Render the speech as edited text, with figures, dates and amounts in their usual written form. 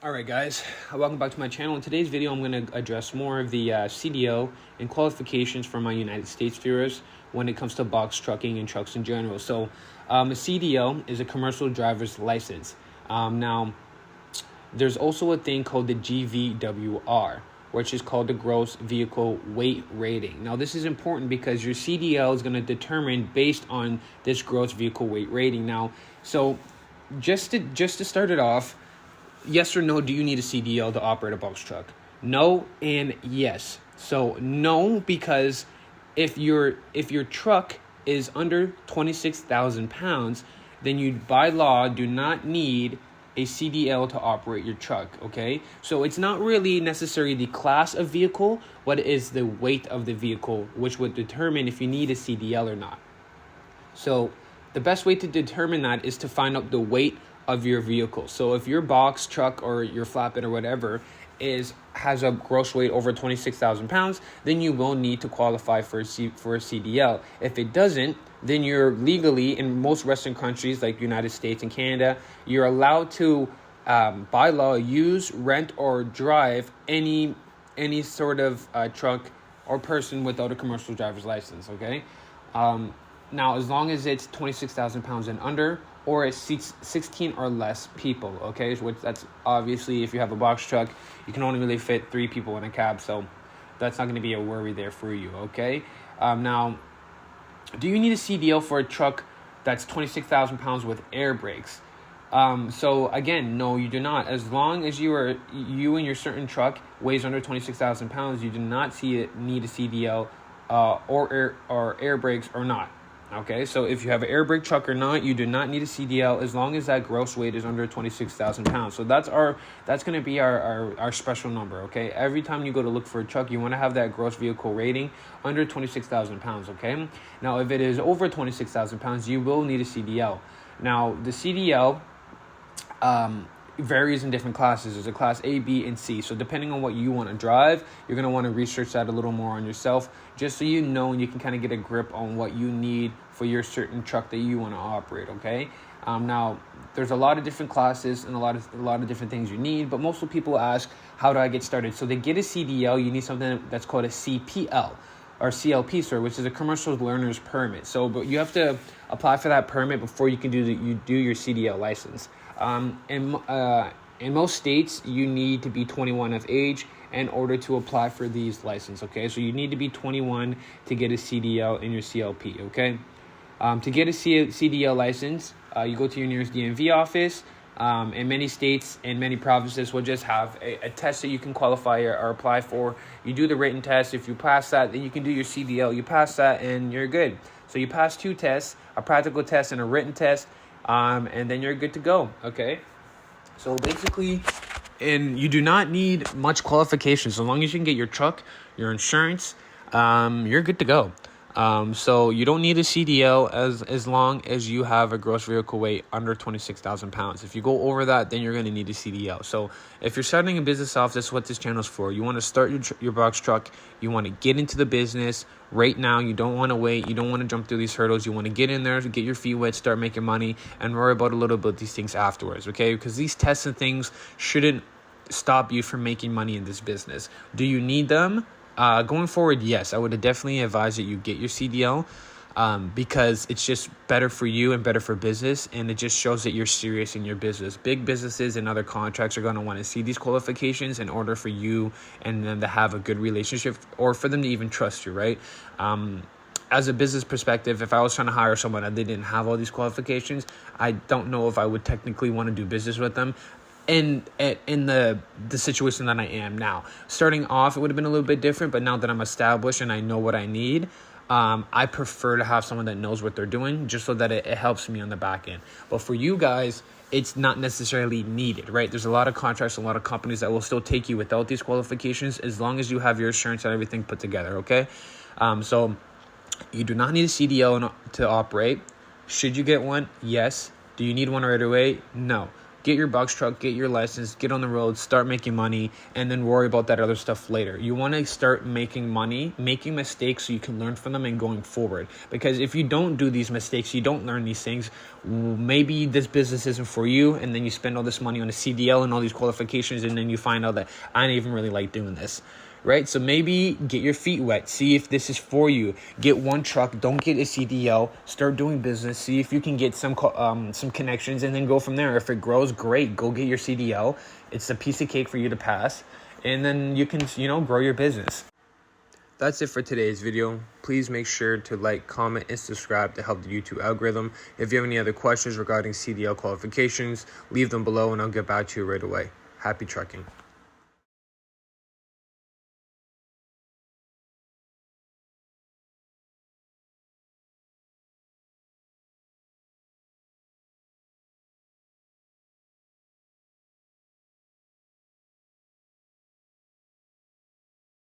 Alright guys, welcome back to my channel. In today's video I'm going to address more of the CDL and qualifications for my United States viewers when it comes to box trucking and trucks in general. So a CDL is a commercial driver's license. Now there's also a thing called the GVWR, which is called the gross vehicle weight rating. Now this is important because your CDL is going to determine based on this gross vehicle weight rating. Now so just to start it off, yes or no, do you need a CDL to operate a box truck? No and yes. So no, because if your truck is under 26,000 pounds, then you by law do not need a CDL to operate your truck, okay? So it's not really necessarily the class of vehicle, but it is the weight of the vehicle, which would determine if you need a CDL or not. So the best way to determine that is to find out the weight of your vehicle. So if your box truck or your flatbed or whatever has a gross weight over 26,000 pounds, then you will need to qualify for a CDL. If it doesn't, then you're legally, in most Western countries like United States and Canada, you're allowed to by law use, rent, or drive any sort of truck or person without a commercial driver's license, okay? Now, as long as it's 26,000 pounds and under, or it seats 16 or less people, okay? Which that's obviously, if you have a box truck, you can only really fit 3 people in a cab, so that's not going to be a worry there for you, okay? Now, do you need a CDL for a truck that's 26,000 pounds with air brakes? So again, no, you do not. As long as you and your certain truck weighs under 26,000 pounds, you do not need a CDL or air brakes or not. Okay, so if you have an air brake truck or not, you do not need a CDL as long as that gross weight is under 26,000 pounds. So that's going to be our special number, okay? Every time you go to look for a truck, you want to have that gross vehicle rating under 26,000 pounds, okay? Now, if it is over 26,000 pounds, you will need a CDL. Now, the CDL varies in different classes. There's a class A, B, and C. So depending on what you want to drive, you're going to want to research that a little more on yourself, just so you know and you can kind of get a grip on what you need for your certain truck that you want to operate, okay? Now, there's a lot of different classes and a lot of different things you need, but most people ask, how do I get started? So to get a CDL, you need something that's called a CPL, or CLP, sir, which is a commercial learner's permit. So, but you have to apply for that permit before you can do your CDL license. In most states, you need to be 21 of age in order to apply for these licenses, okay? So you need to be 21 to get a CDL in your CLP, okay? To get a CDL license, you go to your nearest DMV office. In many states and many provinces will just have a test that you can qualify or apply for. You do the written test. If you pass that, then you can do your CDL. You pass that and you're good. So you pass 2 tests, a practical test and a written test, and then you're good to go, okay? So basically, and you do not need much qualifications. So long as you can get your truck, your insurance, you're good to go. So you don't need a CDL as long as you have a gross vehicle weight under 26,000 pounds. If you go over that, then you're going to need a CDL. So if you're starting a business off, this is what this channel is for. You want to start your box truck. You want to get into the business right now. You don't want to wait. You don't want to jump through these hurdles. You want to get in there, get your feet wet, start making money, and worry about a little bit these things afterwards, okay? Because these tests and things shouldn't stop you from making money in this business. Do you need them? Going forward, yes, I would definitely advise that you get your CDL because it's just better for you and better for business, and it just shows that you're serious in your business. Big businesses and other contracts are going to want to see these qualifications in order for you and them to have a good relationship or for them to even trust you, right? As a business perspective, if I was trying to hire someone and they didn't have all these qualifications, I don't know if I would technically want to do business with them. In the situation that I am now. Starting off, it would have been a little bit different, but now that I'm established and I know what I need, I prefer to have someone that knows what they're doing, just so that it helps me on the back end. But for you guys, it's not necessarily needed, right? There's a lot of contracts, a lot of companies that will still take you without these qualifications as long as you have your insurance and everything put together, okay? So you do not need a CDL to operate. Should you get one? Yes. Do you need one right away? No. get your box truck, get your license, get on the road, start making money, and then worry about that other stuff later. You want to start making money, making mistakes so you can learn from them and going forward. Because if you don't do these mistakes, you don't learn these things, maybe this business isn't for you, and then you spend all this money on a CDL and all these qualifications, and then you find out that I don't even really like doing this. Right? So maybe get your feet wet. See if this is for you. Get one truck. Don't get a CDL. Start doing business. See if you can get some connections, and then go from there. If it grows, great. Go get your CDL. It's a piece of cake for you to pass. And then you can, grow your business. That's it for today's video. Please make sure to like, comment, and subscribe to help the YouTube algorithm. If you have any other questions regarding CDL qualifications, leave them below and I'll get back to you right away. Happy trucking.